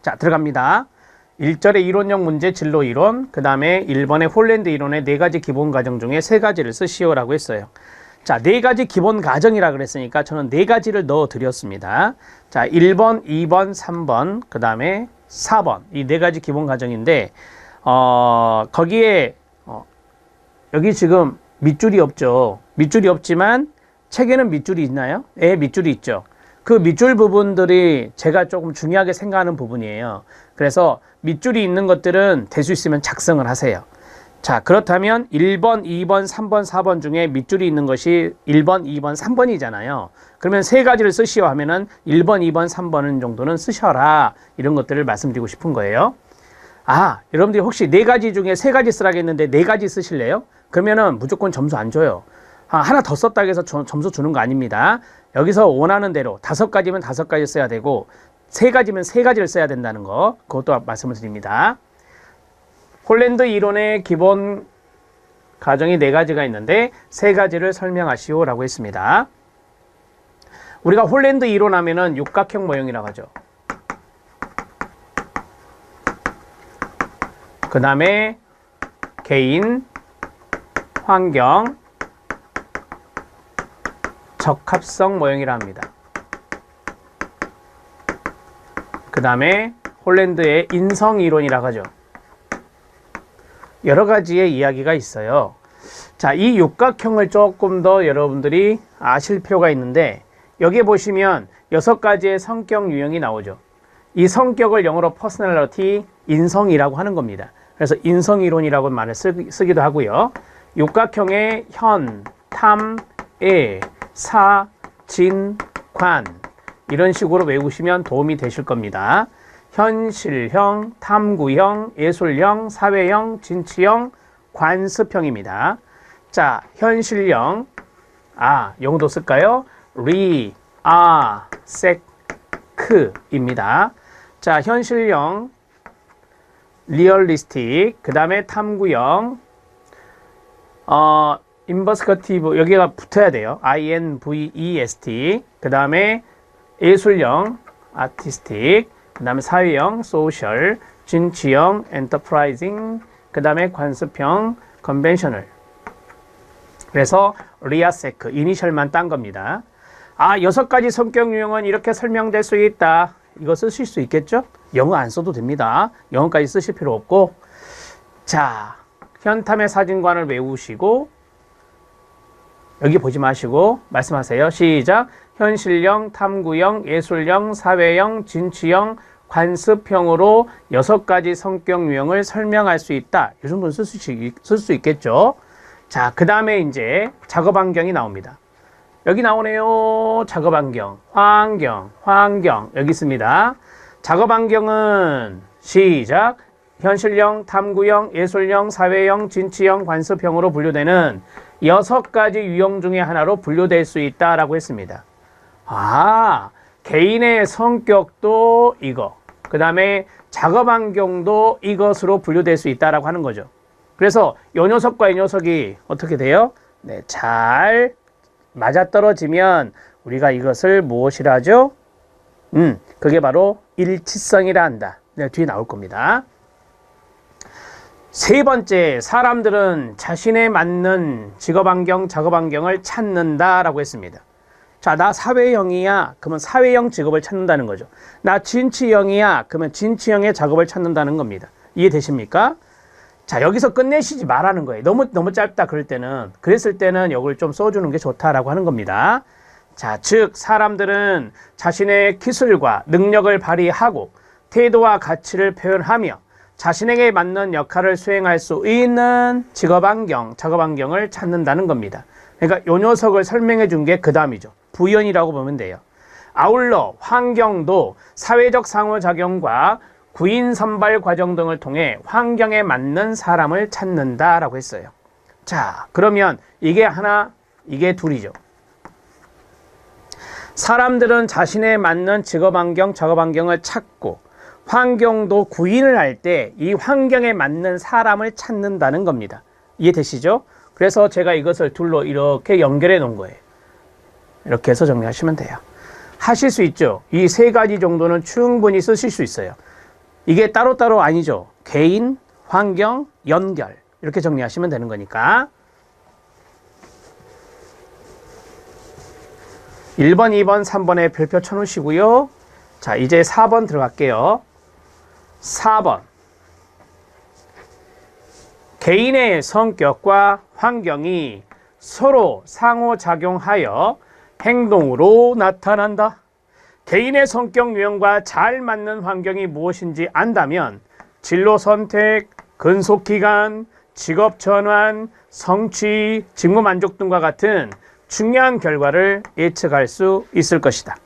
자, 들어갑니다. 1절의 이론형 문제 진로 이론, 그 다음에 1번의 홀랜드 이론의 4가지 기본 가정 중에 3가지를 쓰시오라고 했어요. 자, 4가지 기본 가정이라 그랬으니까 저는 4가지를 넣어 드렸습니다. 자, 1번, 2번, 3번, 그 다음에 4번. 이 4가지 기본 가정인데, 거기에, 여기 지금 밑줄이 없죠. 밑줄이 없지만, 책에는 밑줄이 있나요? 예, 밑줄이 있죠. 그 밑줄 부분들이 제가 조금 중요하게 생각하는 부분이에요. 그래서 밑줄이 있는 것들은 될 수 있으면 작성을 하세요. 자, 그렇다면 1번, 2번, 3번, 4번 중에 밑줄이 있는 것이 1번, 2번, 3번이잖아요. 그러면 3가지를 쓰시오 하면은 1번, 2번, 3번 정도는 쓰셔라. 이런 것들을 말씀드리고 싶은 거예요. 아, 여러분들이 혹시 4가지 중에 3가지 쓰라고 했는데 4가지 쓰실래요? 그러면은 무조건 점수 안 줘요. 하나 더 썼다고 해서 점수 주는 거 아닙니다. 여기서 원하는 대로 5가지면 5가지 써야 되고 3가지면 3가지를 써야 된다는 거, 그것도 말씀을 드립니다. 홀랜드 이론의 기본 가정이 4가지가 있는데 3가지를 설명하시오 라고 했습니다. 우리가 홀랜드 이론 하면은 육각형 모형이라고 하죠. 그 다음에 개인, 환경, 적합성 모형이라 합니다. 그 다음에 홀랜드의 인성 이론이라고 하죠. 여러 가지의 이야기가 있어요. 자, 이 육각형을 조금 더 여러분들이 아실 필요가 있는데, 여기에 보시면 6가지의 성격 유형이 나오죠. 이 성격을 영어로 personality, 인성이라고 하는 겁니다. 그래서 인성 이론이라고 말을 쓰기도 하고요. 육각형의 현, 탐, 애, 사, 진, 관, 이런 식으로 외우시면 도움이 되실 겁니다. 현실형, 탐구형, 예술형, 사회형, 진취형, 관습형입니다. 자, 현실형, 영어도 쓸까요? 리아섹크입니다. 자, 현실형, 리얼리스틱, 그 다음에 탐구형, 인버스커티브, 여기가 붙어야 돼요. invest, 그 다음에 예술형, 아티스틱, 그 다음에 사회형, 소셜, 진취형, 엔터프라이징, 그 다음에 관습형, 컨벤셔널. 그래서 리아세크, 이니셜만 딴 겁니다. 6가지 성격 유형은 이렇게 설명될 수 있다. 이거 쓰실 수 있겠죠? 영어 안 써도 됩니다. 영어까지 쓰실 필요 없고. 자, 현탐의 사진관을 외우시고, 여기 보지 마시고 말씀하세요. 시작. 현실형, 탐구형, 예술형, 사회형, 진취형, 관습형으로 6가지 성격 유형을 설명할 수 있다. 이 정도는 쓸 수 있겠죠. 자, 그 다음에 이제 작업 환경이 나옵니다. 여기 나오네요. 작업 환경, 환경 여기 있습니다. 작업 환경은 시작. 현실형, 탐구형, 예술형, 사회형, 진취형, 관습형으로 분류되는 6가지 유형 중에 하나로 분류될 수 있다라고 했습니다. 개인의 성격도 이거, 그 다음에 작업 환경도 이것으로 분류될 수 있다라고 하는 거죠. 그래서 이 녀석과 이 녀석이 어떻게 돼요? 네, 잘 맞아떨어지면 우리가 이것을 무엇이라 하죠? 그게 바로 일치성이라 한다. 네, 뒤에 나올 겁니다. 3번째, 사람들은 자신에 맞는 직업환경, 작업환경을 찾는다라고 했습니다. 자, 나 사회형이야. 그러면 사회형 직업을 찾는다는 거죠. 나 진취형이야. 그러면 진취형의 작업을 찾는다는 겁니다. 이해되십니까? 자, 여기서 끝내시지 말라는 거예요. 너무 짧다 그럴 때는. 그랬을 때는 이걸 좀 써주는 게 좋다라고 하는 겁니다. 자, 즉 사람들은 자신의 기술과 능력을 발휘하고 태도와 가치를 표현하며 자신에게 맞는 역할을 수행할 수 있는 직업환경, 작업환경을 찾는다는 겁니다. 그러니까 요 녀석을 설명해 준 게 그 다음이죠. 부연이라고 보면 돼요. 아울러 환경도 사회적 상호작용과 구인 선발 과정 등을 통해 환경에 맞는 사람을 찾는다라고 했어요. 자, 그러면 이게 하나, 이게 둘이죠. 사람들은 자신에 맞는 직업환경, 작업환경을 찾고 환경도 구인을 할 때 이 환경에 맞는 사람을 찾는다는 겁니다. 이해되시죠? 그래서 제가 이것을 둘로 이렇게 연결해 놓은 거예요. 이렇게 해서 정리하시면 돼요. 하실 수 있죠? 이 3가지 정도는 충분히 쓰실 수 있어요. 이게 따로따로 아니죠. 개인, 환경, 연결 이렇게 정리하시면 되는 거니까 1번, 2번, 3번에 별표 쳐놓으시고요. 자, 이제 4번 들어갈게요. 4번. 개인의 성격과 환경이 서로 상호작용하여 행동으로 나타난다. 개인의 성격 유형과 잘 맞는 환경이 무엇인지 안다면 진로 선택, 근속 기간, 직업 전환, 성취, 직무 만족 등과 같은 중요한 결과를 예측할 수 있을 것이다.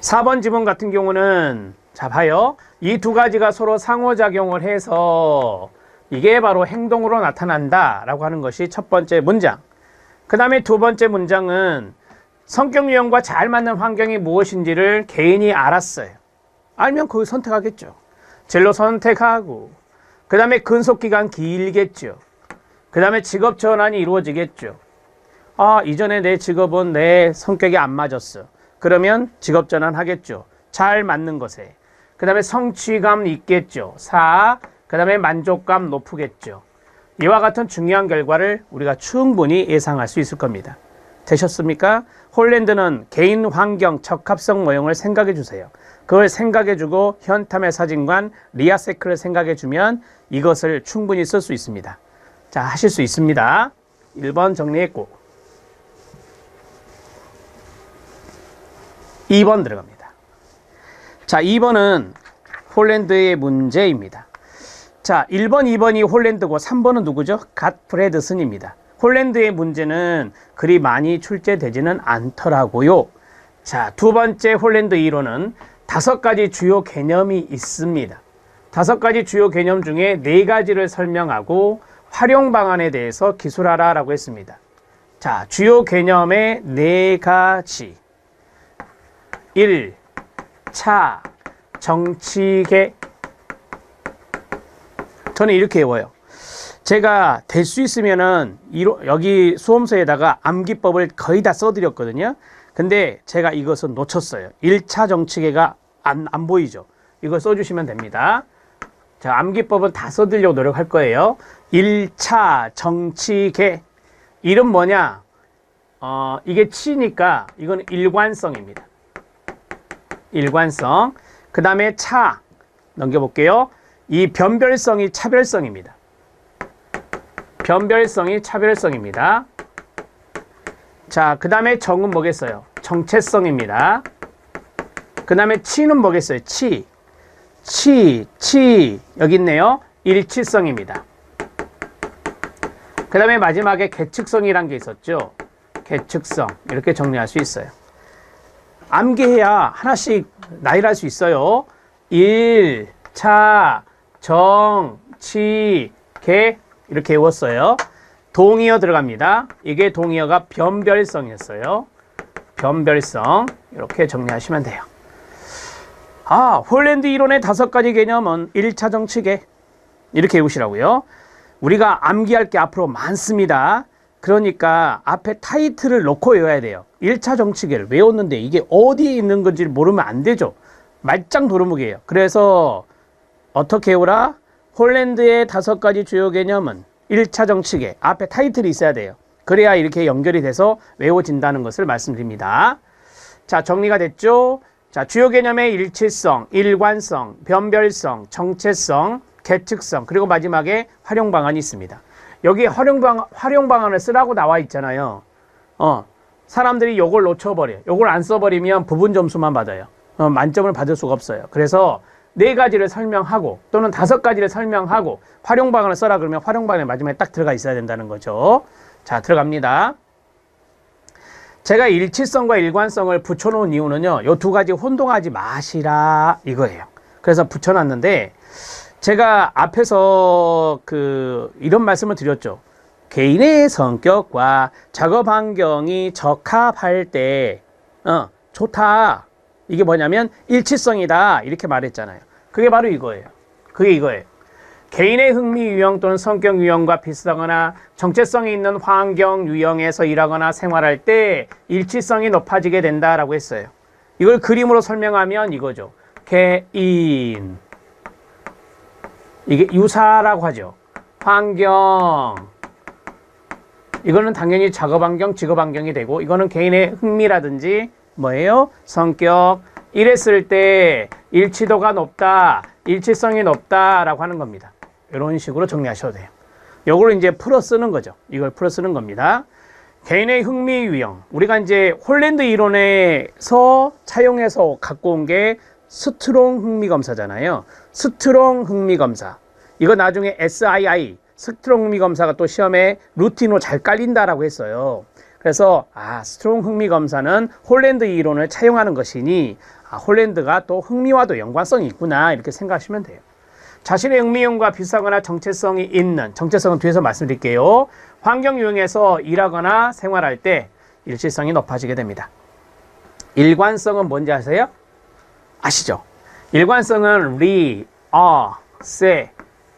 4번 지문 같은 경우는 자 봐요. 이 두 가지가 서로 상호작용을 해서 이게 바로 행동으로 나타난다 라고 하는 것이 첫 번째 문장. 그 다음에 두 번째 문장은 성격 유형과 잘 맞는 환경이 무엇인지를 개인이 알았어요. 알면 그걸 선택하겠죠. 진로 선택하고 그 다음에 근속기간 길겠죠. 그 다음에 직업 전환이 이루어지겠죠. 아, 이전에 내 직업은 내 성격이 안 맞았어. 그러면 직업 전환하겠죠. 잘 맞는 것에. 그 다음에 성취감 있겠죠. 4. 그 다음에 만족감 높으겠죠. 이와 같은 중요한 결과를 우리가 충분히 예상할 수 있을 겁니다. 되셨습니까? 홀랜드는 개인 환경 적합성 모형을 생각해 주세요. 그걸 생각해 주고 현탐의 사진관 리아세크를 생각해 주면 이것을 충분히 쓸 수 있습니다. 자, 하실 수 있습니다. 1번 정리했고 2번 들어갑니다. 자, 2번은 홀랜드의 문제입니다. 자, 1번, 2번이 홀랜드고 3번은 누구죠? 갓프레드슨입니다. 홀랜드의 문제는 그리 많이 출제되지는 않더라고요. 자, 두 번째 홀랜드 이론은 5가지 주요 개념이 있습니다. 5가지 주요 개념 중에 4가지를 설명하고 활용 방안에 대해서 기술하라 라고 했습니다. 자, 주요 개념의 4가지. 1. 차, 정치계. 저는 이렇게 외워요. 제가 될 수 있으면은 여기 수험서에다가 암기법을 거의 다 써드렸거든요. 근데 제가 이것은 놓쳤어요. 1차 정치계가 안 보이죠. 이거 써주시면 됩니다. 자, 암기법은 다 써드리려고 노력할 거예요. 1차 정치계. 이름 뭐냐? 이게 치니까 이건 일관성입니다. 일관성. 그 다음에 차. 넘겨볼게요. 이 변별성이 차별성입니다. 변별성이 차별성입니다. 자, 그 다음에 정은 뭐겠어요? 정체성입니다. 그 다음에 치는 뭐겠어요? 치. 여기 있네요. 일치성입니다. 그 다음에 마지막에 계측성이란 게 있었죠. 계측성. 이렇게 정리할 수 있어요. 암기해야 하나씩 나열할 수 있어요. 1, 차, 정, 치, 계. 이렇게 외웠어요. 동의어 들어갑니다. 이게 동의어가 변별성이었어요. 변별성. 이렇게 정리하시면 돼요. 아, 홀랜드 이론의 5가지 개념은 1차 정치계. 이렇게 외우시라고요. 우리가 암기할 게 앞으로 많습니다. 그러니까 앞에 타이틀을 놓고 외워야 돼요. 1차 정치계를 외웠는데 이게 어디에 있는 건지 모르면 안 되죠. 말짱 도루묵이에요. 그래서 어떻게 외우라? 홀랜드의 5가지 주요 개념은 1차 정치계. 앞에 타이틀이 있어야 돼요. 그래야 이렇게 연결이 돼서 외워진다는 것을 말씀드립니다. 자, 정리가 됐죠? 자, 주요 개념의 일치성, 일관성, 변별성, 정체성, 계측성, 그리고 마지막에 활용 방안이 있습니다. 여기 활용 방안을 쓰라고 나와 있잖아요. 사람들이 요걸 놓쳐버려요. 요걸 안 써버리면 부분 점수만 받아요. 만점을 받을 수가 없어요. 그래서 4가지를 설명하고 또는 5가지를 설명하고 활용 방안을 써라 그러면 활용 방안의 마지막에 딱 들어가 있어야 된다는 거죠. 자, 들어갑니다. 제가 일치성과 일관성을 붙여놓은 이유는요. 요 2가지 혼동하지 마시라 이거예요. 그래서 붙여놨는데 제가 앞에서 이런 말씀을 드렸죠. 개인의 성격과 작업 환경이 적합할 때 좋다. 이게 뭐냐면 일치성이다 이렇게 말했잖아요. 그게 바로 이거예요. 그게 이거예요. 개인의 흥미 유형 또는 성격 유형과 비슷하거나 정체성이 있는 환경 유형에서 일하거나 생활할 때 일치성이 높아지게 된다라고 했어요. 이걸 그림으로 설명하면 이거죠. 개인. 이게 유사라고 하죠. 환경. 이거는 당연히 작업 환경, 직업 환경이 되고, 이거는 개인의 흥미라든지 뭐예요? 성격. 이랬을 때 일치도가 높다, 일치성이 높다라고 하는 겁니다. 이런 식으로 정리하셔도 돼요. 요걸 이제 풀어 쓰는 거죠. 이걸 풀어 쓰는 겁니다. 개인의 흥미 유형. 우리가 이제 홀랜드 이론에서 차용해서 갖고 온 게 스트롱 흥미 검사잖아요. 스트롱 흥미 검사. 이거 나중에 SII, 스트롱 흥미 검사가 또 시험에 루틴으로 잘 깔린다라고 했어요. 그래서 스트롱 흥미 검사는 홀랜드 이론을 차용하는 것이니 홀랜드가 또 흥미와도 연관성이 있구나 이렇게 생각하시면 돼요. 자신의 흥미형과 비슷하거나 정체성이 있는, 정체성은 뒤에서 말씀드릴게요. 환경 유형에서 일하거나 생활할 때 일치성이 높아지게 됩니다. 일관성은 뭔지 아세요? 아시죠? 일관성은 리, 세,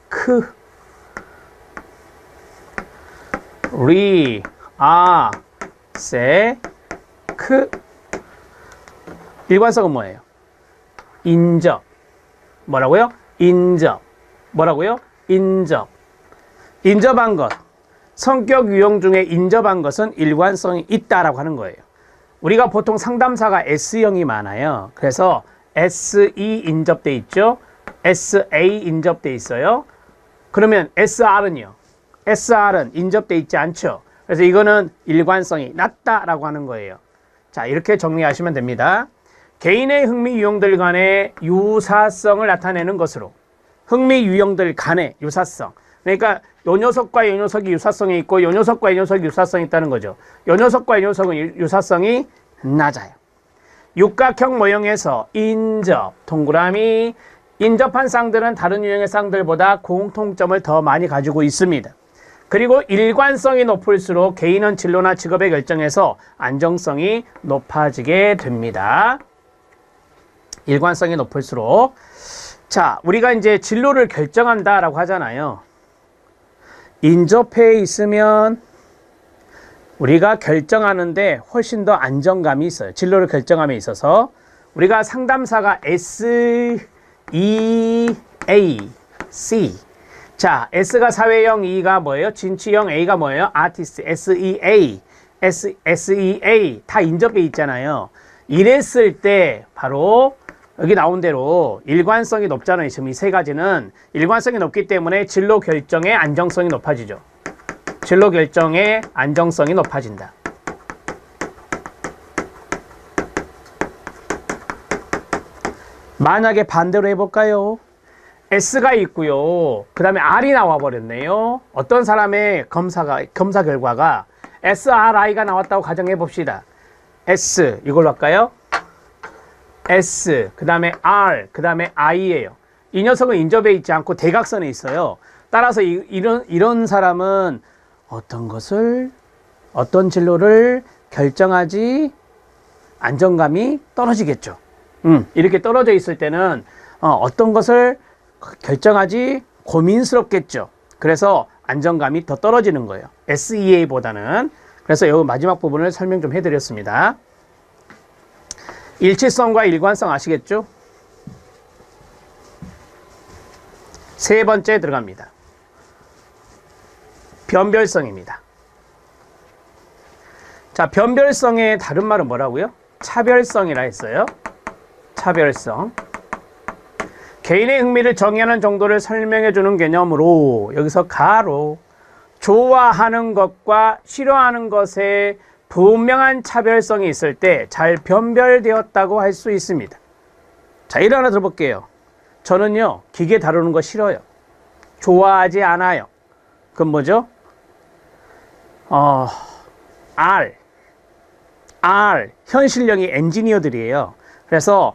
크. 리, 세, 크. 일관성은 뭐예요? 인접. 뭐라고요? 인접. 뭐라고요? 인접. 인접한 것. 성격 유형 중에 인접한 것은 일관성이 있다라고 하는 거예요. 우리가 보통 상담사가 S형이 많아요. 그래서 SE 인접돼 있죠. SA 인접돼 있어요. 그러면 SR은요? SR은 인접돼 있지 않죠. 그래서 이거는 일관성이 낮다라고 하는 거예요. 자, 이렇게 정리하시면 됩니다. 개인의 흥미 유형들 간의 유사성을 나타내는 것으로 흥미 유형들 간의 유사성. 그러니까 요 녀석과 요 녀석이 유사성이 있고 요 녀석과 이 녀석이 유사성이 있다는 거죠. 요 녀석과 이 녀석은 유사성이 낮아요. 육각형 모형에서 인접, 동그라미. 인접한 쌍들은 다른 유형의 쌍들보다 공통점을 더 많이 가지고 있습니다. 그리고 일관성이 높을수록 개인은 진로나 직업의 결정에서 안정성이 높아지게 됩니다. 일관성이 높을수록. 자, 우리가 이제 진로를 결정한다라고 하잖아요. 인접해 있으면 우리가 결정하는데 훨씬 더 안정감이 있어요. 진로를 결정함에 있어서. 우리가 상담사가 S, E, A, C. 자, S가 사회형, E가 뭐예요? 진취형, A가 뭐예요? 아티스트, SEA, SEA 다 인접해 있잖아요. 이랬을 때 바로 여기 나온 대로 일관성이 높잖아요. 지금 이 세 가지는 일관성이 높기 때문에 진로 결정의 안정성이 높아지죠. 진로 결정의 안정성이 높아진다. 만약에 반대로 해볼까요? S가 있고요. 그 다음에 R이 나와버렸네요. 어떤 사람의 검사 결과가 SRI가 나왔다고 가정해 봅시다. S 이걸로 할까요? S 그 다음에 R 그 다음에 I예요. 이 녀석은 인접해 있지 않고 대각선에 있어요. 따라서 이런 사람은 어떤 진로를 결정하지 안정감이 떨어지겠죠. 이렇게 떨어져 있을 때는 어떤 것을 결정하지 고민스럽겠죠. 그래서 안정감이 더 떨어지는 거예요. SEA보다는. 그래서 이 마지막 부분을 설명 좀 해드렸습니다. 일치성과 일관성 아시겠죠? 세 번째 들어갑니다. 변별성입니다. 자, 변별성의 다른 말은 뭐라고요? 차별성이라 했어요. 차별성. 개인의 흥미를 정의하는 정도를 설명해 주는 개념으로 여기서 가로 좋아하는 것과 싫어하는 것에 분명한 차별성이 있을 때 잘 변별되었다고 할 수 있습니다. 자, 이거 하나 들어볼게요. 저는요, 기계 다루는 거 싫어요. 좋아하지 않아요. 그건 뭐죠? 현실형이 엔지니어들이에요. 그래서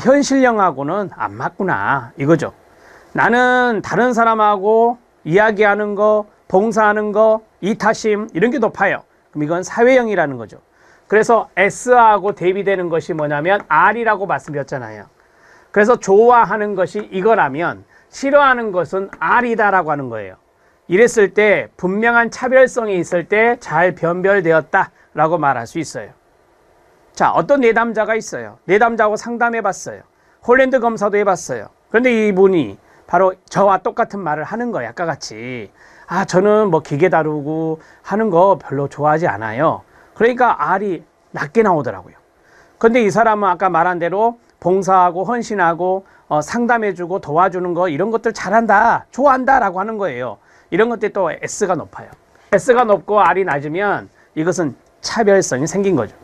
현실형하고는 안 맞구나 이거죠. 나는 다른 사람하고 이야기하는 거, 봉사하는 거, 이타심 이런 게 높아요. 그럼 이건 사회형이라는 거죠. 그래서 S하고 대비되는 것이 뭐냐면 R이라고 말씀드렸잖아요. 그래서 좋아하는 것이 이거라면 싫어하는 것은 R이다라고 하는 거예요. 이랬을 때 분명한 차별성이 있을 때 잘 변별되었다라고 말할 수 있어요. 자, 어떤 내담자가 있어요. 내담자하고 상담해 봤어요. 홀랜드 검사도 해봤어요. 그런데 이분이 바로 저와 똑같은 말을 하는 거예요. 아까 같이. 아, 저는 뭐 기계 다루고 하는 거 별로 좋아하지 않아요. 그러니까 R이 낮게 나오더라고요. 근데 이 사람은 아까 말한 대로 봉사하고 헌신하고 상담해주고 도와주는 거 이런 것들 잘한다, 좋아한다 라고 하는 거예요. 이런 것들이 또 S가 높아요. S가 높고 R이 낮으면 이것은 차별성이 생긴 거죠.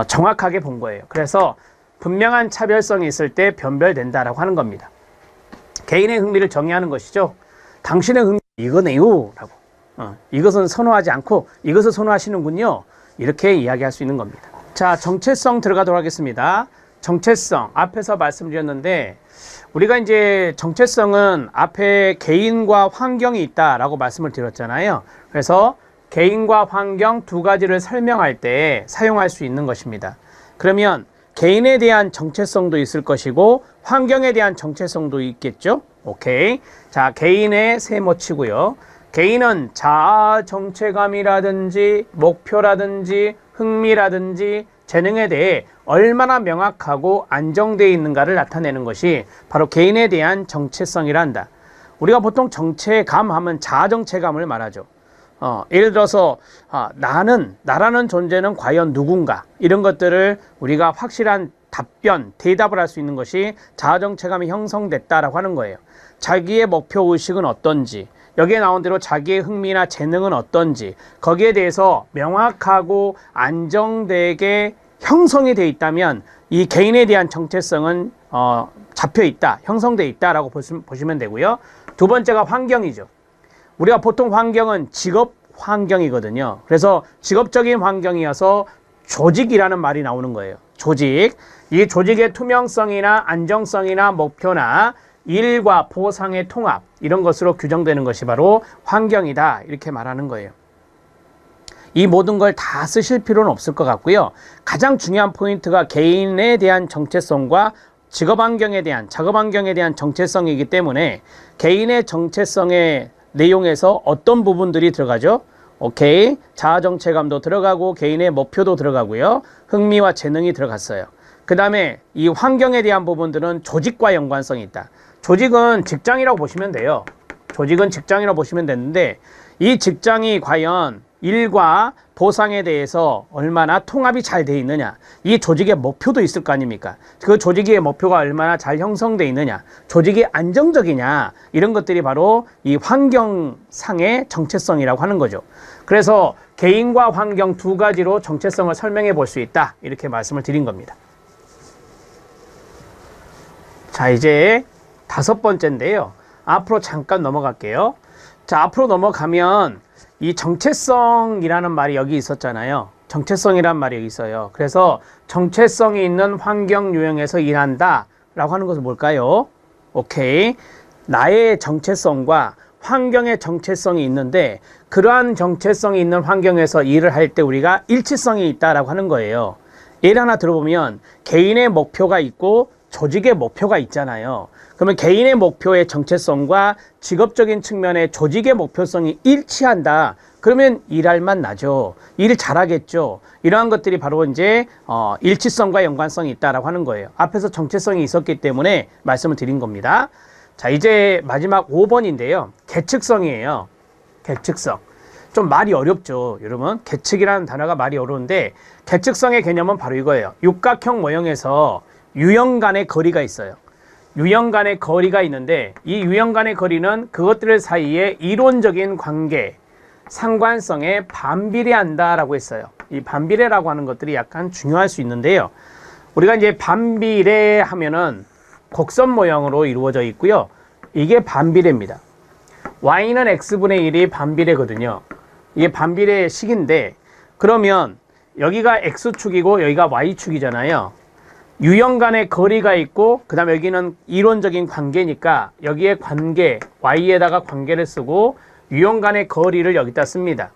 정확하게 본 거예요. 그래서 분명한 차별성이 있을 때 변별된다라고 하는 겁니다. 개인의 흥미를 정의하는 것이죠. 당신의 흥미 이거네요 라고. 이것은 선호하지 않고 이것을 선호하시는군요. 이렇게 이야기할 수 있는 겁니다. 자, 정체성 들어가도록 하겠습니다. 정체성 앞에서 말씀드렸는데 우리가 이제 정체성은 앞에 개인과 환경이 있다라고 말씀을 드렸잖아요. 그래서 개인과 환경 두 가지를 설명할 때 사용할 수 있는 것입니다. 그러면 개인에 대한 정체성도 있을 것이고 환경에 대한 정체성도 있겠죠. 오케이. 자, 개인의 세모치고요. 개인은 자아 정체감이라든지 목표라든지 흥미라든지 재능에 대해 얼마나 명확하고 안정되어 있는가를 나타내는 것이 바로 개인에 대한 정체성이라 한다. 우리가 보통 정체감 하면 자아 정체감을 말하죠. 예를 들어서 나라는 존재는 과연 누군가, 이런 것들을 우리가 확실한 답변, 대답을 할 수 있는 것이 자아 정체감이 형성됐다라고 하는 거예요. 자기의 목표 의식은 어떤지, 여기에 나온 대로 자기의 흥미나 재능은 어떤지, 거기에 대해서 명확하고 안정되게 형성이 되어 있다면 이 개인에 대한 정체성은 잡혀 있다, 형성되어 있다라고 보시면 되고요. 두 번째가 환경이죠. 우리가 보통 환경은 직업 환경이거든요. 그래서 직업적인 환경이어서 조직이라는 말이 나오는 거예요. 조직. 이 조직의 투명성이나 안정성이나 목표나 일과 보상의 통합, 이런 것으로 규정되는 것이 바로 환경이다, 이렇게 말하는 거예요. 이 모든 걸 다 쓰실 필요는 없을 것 같고요. 가장 중요한 포인트가 개인에 대한 정체성과 직업 환경에 대한, 작업 환경에 대한 정체성이기 때문에 개인의 정체성의 내용에서 어떤 부분들이 들어가죠? 오케이. 자아 정체감도 들어가고 개인의 목표도 들어가고요. 흥미와 재능이 들어갔어요. 그 다음에 이 환경에 대한 부분들은 조직과 연관성이 있다. 조직은 직장이라고 보시면 돼요. 조직은 직장이라고 보시면 되는데 이 직장이 과연 일과 보상에 대해서 얼마나 통합이 잘 돼 있느냐, 이 조직의 목표도 있을 거 아닙니까? 그 조직의 목표가 얼마나 잘 형성돼 있느냐, 조직이 안정적이냐, 이런 것들이 바로 이 환경상의 정체성이라고 하는 거죠. 그래서 개인과 환경 두 가지로 정체성을 설명해 볼 수 있다, 이렇게 말씀을 드린 겁니다. 자, 이제 다섯 번째인데요. 앞으로 잠깐 넘어갈게요. 자, 앞으로 넘어가면 이 정체성이라는 말이 여기 있었잖아요. 정체성이란 말이 여기 있어요. 그래서 정체성이 있는 환경 유형에서 일한다 라고 하는 것은 뭘까요? 오케이. 나의 정체성과 환경의 정체성이 있는데 그러한 정체성이 있는 환경에서 일을 할 때 우리가 일치성이 있다라고 하는 거예요. 예를 하나 들어보면 개인의 목표가 있고 조직의 목표가 있잖아요. 그러면 개인의 목표의 정체성과 직업적인 측면의 조직의 목표성이 일치한다. 그러면 일할 맛 나죠. 일 잘하겠죠. 이러한 것들이 바로 이제 일치성과 연관성이 있다라고 하는 거예요. 앞에서 정체성이 있었기 때문에 말씀을 드린 겁니다. 자, 이제 마지막 5번인데요. 계측성이에요. 계측성. 좀 말이 어렵죠, 여러분. 계측이라는 단어가 말이 어려운데 계측성의 개념은 바로 이거예요. 육각형 모형에서 유형 간의 거리가 있어요. 유형 간의 거리가 있는데 이 유형 간의 거리는 그것들 사이에 이론적인 관계, 상관성에 반비례한다라고 했어요. 이 반비례라고 하는 것들이 약간 중요할 수 있는데요. 우리가 이제 반비례 하면은 곡선 모형으로 이루어져 있고요. 이게 반비례입니다. y는 x분의 1이 반비례거든요. 이게 반비례식인데 그러면 여기가 x축이고 여기가 y축이잖아요. 유형 간의 거리가 있고 그 다음에 여기는 이론적인 관계니까 여기에 관계, y에다가 관계를 쓰고 유형 간의 거리를 여기다 씁니다.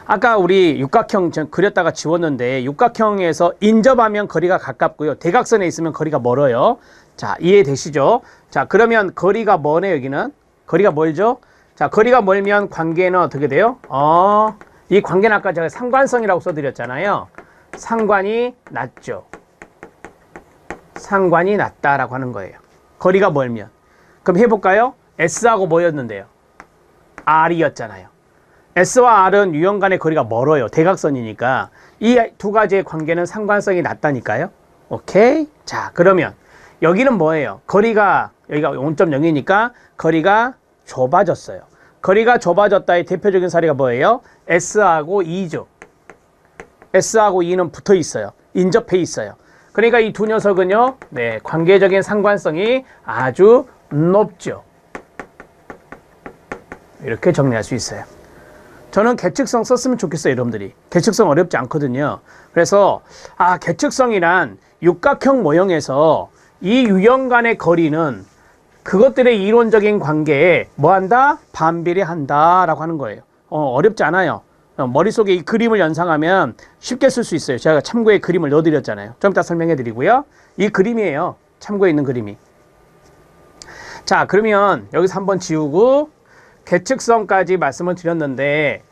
아까 우리 육각형 그렸다가 지웠는데 육각형에서 인접하면 거리가 가깝고요. 대각선에 있으면 거리가 멀어요. 자, 이해되시죠? 자, 그러면 거리가 뭐네, 여기는? 거리가 멀죠? 자, 거리가 멀면 관계는 어떻게 돼요? 이 관계는 아까 제가 상관성이라고 써드렸잖아요. 상관이 낮죠. 상관이 낮다라고 하는 거예요. 거리가 멀면. 그럼 해볼까요? S하고 뭐였는데요? R이었잖아요. S와 R은 유형 간의 거리가 멀어요. 대각선이니까. 이 두 가지의 관계는 상관성이 낮다니까요. 오케이? 자, 그러면 여기는 뭐예요? 거리가, 여기가 0.0이니까 거리가 좁아졌어요. 거리가 좁아졌다의 대표적인 사례가 뭐예요? S하고 E죠. S하고 E는 붙어 있어요. 인접해 있어요. 그러니까 이 두 녀석은요, 네, 관계적인 상관성이 아주 높죠. 이렇게 정리할 수 있어요. 저는 계측성 썼으면 좋겠어요, 여러분들이. 계측성 어렵지 않거든요. 그래서 계측성이란 육각형 모형에서 이 유형 간의 거리는 그것들의 이론적인 관계에 뭐한다? 반비례한다 라고 하는 거예요. 어렵지 않아요. 머릿속에 이 그림을 연상하면 쉽게 쓸 수 있어요. 제가 참고에 그림을 넣어드렸잖아요. 좀 이따 설명해 드리고요. 이 그림이에요. 참고에 있는 그림이. 자, 그러면 여기서 한번 지우고 계측성까지 말씀을 드렸는데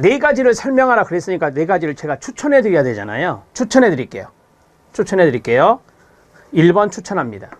네 가지를 설명하라 그랬으니까 네 가지를 제가 추천해 드려야 되잖아요. 추천해 드릴게요. 1번 추천합니다.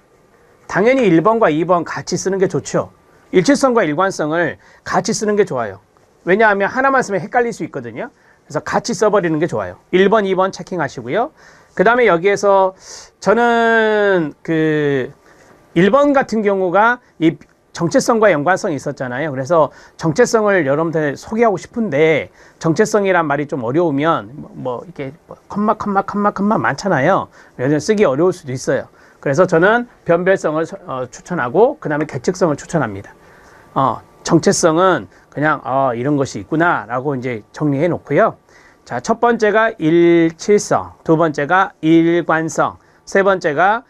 당연히 1번과 2번 같이 쓰는 게 좋죠. 일치성과 일관성을 같이 쓰는 게 좋아요. 왜냐하면 하나만 쓰면 헷갈릴 수 있거든요. 그래서 같이 써버리는 게 좋아요. 1번, 2번 체킹하시고요. 그 다음에 여기에서 저는 1번 같은 경우가 이 정체성과 연관성이 있었잖아요. 그래서 정체성을 여러분들 소개하고 싶은데 정체성이란 말이 좀 어려우면 이렇게 컴마 많잖아요. 그래서 쓰기 어려울 수도 있어요. 그래서 저는 변별성을 추천하고 그 다음에 계측성을 추천합니다. 정체성은 그냥 이런 것이 있구나 라고 이제 정리해 놓고요. 자, 첫 번째가 일치성, 두 번째가 일관성, 세 번째가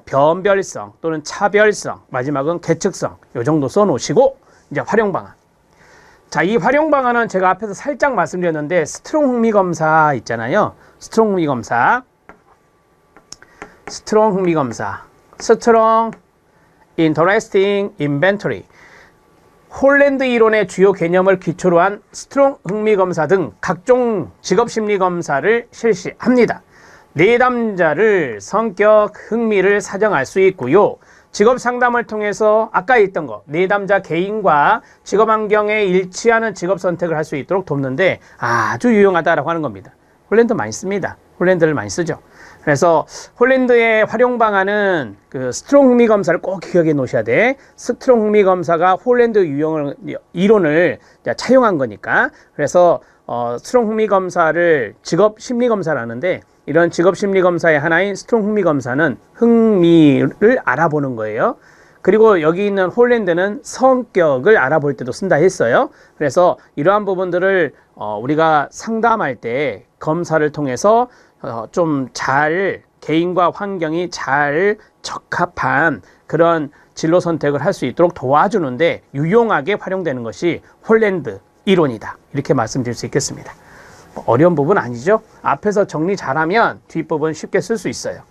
변별성 또는 차별성, 마지막은 계측성. 요 정도 써 놓으시고 이제 활용 방안. 자, 이 활용 방안은 제가 앞에서 살짝 말씀드렸는데 스트롱 흥미 검사 있잖아요. 스트롱 흥미 검사. 스트롱 인터레스팅 인벤토리. 홀랜드 이론의 주요 개념을 기초로 한 스트롱 흥미 검사 등 각종 직업 심리 검사를 실시합니다. 내담자를 성격, 흥미를 사정할 수 있고요. 직업 상담을 통해서 아까 있던 거 내담자 개인과 직업 환경에 일치하는 직업 선택을 할 수 있도록 돕는데 아주 유용하다라고 하는 겁니다. 홀랜드 많이 씁니다. 홀랜드를 많이 쓰죠. 그래서 홀랜드의 활용 방안은 스트롱 흥미 검사를 꼭 기억해 놓으셔야 돼. 스트롱 흥미 검사가 홀랜드 이론을 차용한 거니까. 그래서 스트롱 흥미 검사를 직업 심리 검사를 하는데 이런 직업 심리 검사의 하나인 스트롱 흥미 검사는 흥미를 알아보는 거예요. 그리고 여기 있는 홀랜드는 성격을 알아볼 때도 쓴다 했어요. 그래서 이러한 부분들을 우리가 상담할 때 검사를 통해서 좀 잘 개인과 환경이 잘 적합한 그런 진로 선택을 할 수 있도록 도와주는데 유용하게 활용되는 것이 홀랜드 이론이다. 이렇게 말씀드릴 수 있겠습니다. 어려운 부분 아니죠? 앞에서 정리 잘하면 뒷부분 쉽게 쓸 수 있어요.